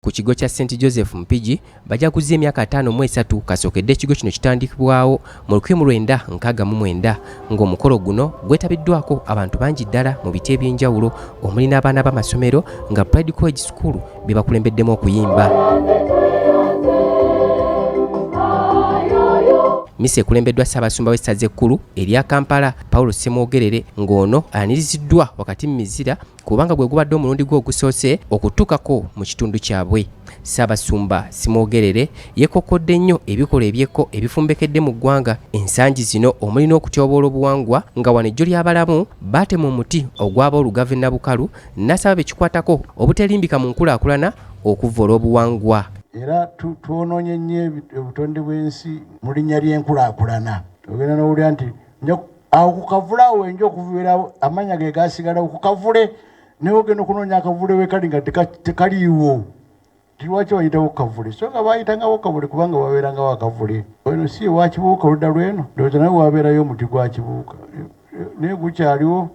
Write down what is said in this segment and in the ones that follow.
Ku kigo kya St Joseph Mpigi bajaguza emyaka 5 kasookedde ekigo kino kitandikibwawo mu 1969 ng'omukolo guno gwetabiddwako abantu bangi ddala mu biti eby'enjawulo omuli n'abaana b'amasomero nga Pride College School bye bakulembeddemu okuyimba. Mise kulembeddwa Ssaabasumba w'essaza ekkulu erya Kampala Paulo Ssemwogerere ng'ono ayanirizziddwa wakati mu mizira kubanga gwe gubadde omulundi gwe ogusoose okutuukako mu kitundu kyabwe. Ssaabasumba Ssemwogerere yeekokkodde nnyo ebikolwa ebyekko ebifumbekedde mu ggwanga ensangi zino omuli n'okutyoboola obuwangwa nga wano ejjo ly'abalamu baatema omuti ogwaba olugavu Nabukalu n'asaba bekikwatako obuteerimbika mu nkulaakulana okuvvoola obuwangwa. Era tuonoonye nnyo obutonde bw'ensi mu linnya ly'enkulaakulana. Ogenda n'owulira nti awo ku kavule awo enja okuviira amanya ge gaasigalawo ku kavule naye ogenda okunoonya akavule we kali nga tekaliiwo. Lwaki bayitawo kavule? So nga baayitangawo kavule kubanga babeerangawo akavule. Eno si ewa Kibuuka oludda lw'eno ndowooza naye wabeerayo omuti gwa Kibuuka naye gukyaliwo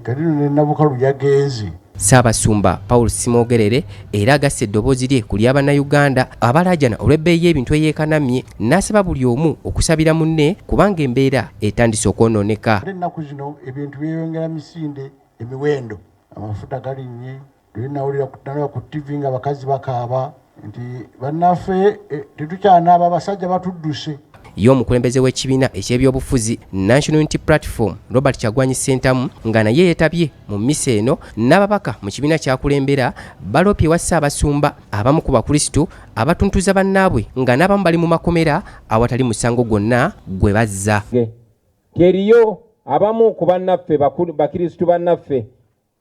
kati ne Nabukalu yagenze. Ssaabasumba Paulo Ssemwogerere era agasse eddoboozi lye ku ly'Abannayuganda abalaajana olw'ebbeeyi y'ebintu eyeekanamye n'asaba buli omu okusabira munne kubanga embeera etandise okwonooneka. Ennaku zino ebintu byeyongera misinde emiwendo amafuta galinnye nawulira ku TV nga abakazi bakaaba nti bannaffe tetukyanaaba abasajja batudduse. Ye omukulembeze w'ekibiina eky'ebyobufuzi National Unity Platform Robert Kyagulanyi Ssentamu nga naye yeetabye mu mmisa eno n'ababaka mu kibiina kyakulembera baloopye wa Ssaabasumba abamu ku bakristu abatuntuza bannaabwe nga n'abamu bali mu makomera awatali musango gwonna gwe bazza. Teriyo abamu ku bannaffe bakristu bannaffe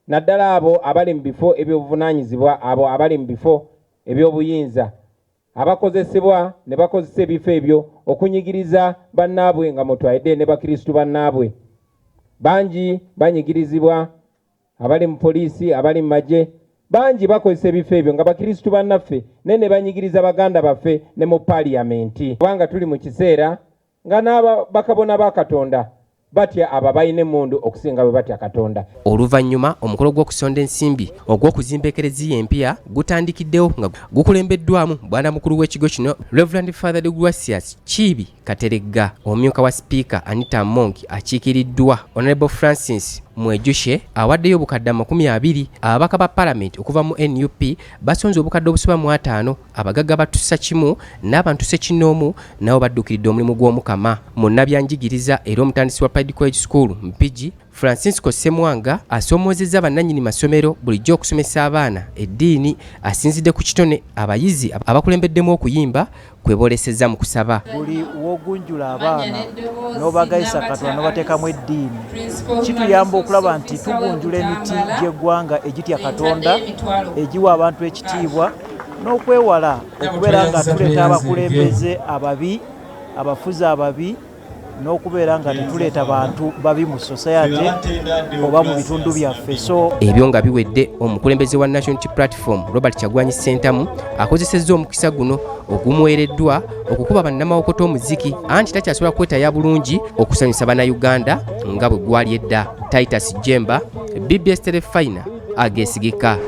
naddala abo abali mu bifo ebyobuvunaanyizibwa abo abali mu bifo eby'obuyinza abakozesebwa ne bakozesa ebifo ebyo okunyigiriza bannaabwe nga mutwalidde ne bakristu bannaabwe. Bangi banyigirizibwa abali mu poliisi abali mu magye bangi bakozesa ebifo ebyo nga bakristu bannaffe ne banyigiriza baganda baffe ne mu paliyamenti kubanga tuli mu kiseera nga n'abakabona ba Katonda batya abo balina emmundu okusinga bwe batya Katonda. Oluvannyuma omukolo gw'okusonda ensimbi ogw'okuzimba ekereziya empya gutandikiddewo nga gukulembeddwamu bwana mukulu w'ekigo kino Reverend Father Degracius Kiibi Kateregga. Omumyuka wa sipiika Anita Monk akiikiriddwa Honorable Francis Mwejushe awaddeyo obukadde 20 ababaka ba Parliament okuva mu NUP basonze obukadde obusoba mu 5 abagagga batussa kimu n'abantu ssekinnoomu nabo baddukiridde omulimu gw'Omukama. Munnabyanjigiriza era omutandisi wa Pride College School Mpigi Francisco Ssemwanga asomoozezza bannannyini masomero bulijjo okusomesa abaana eddiini asinzidde ku kitone abayizi abakulembeddemu okuyimba kweboolesezza mu kusaba. Buli w'ogunjula abaana n'obagayisa Katonda n'obateekamu eddiini kituyamba okulaba nti tugunjula emiti gy'eggwanga egitya Katonda egiwa abantu ekitiibwa n'okwewala okubeera nga tuleeta abakulembeze ababi abafuzi ababi n'okubeera nga tetuleeta bantu babi mu society oba mu bitundu byaffe. So ebyo nga biwedde omukulembeze wa National Unity Platform Robert Kyagulanyi Ssentamu akozesezza omukisa guno ogumuweereddwa okukuba bannamawokota omuziki anti takyasobola kwetaya bulungi okusanyusa Bannayuganda nga bwe gwali edda. Titus Jemba, BBS Telefina ageesigika.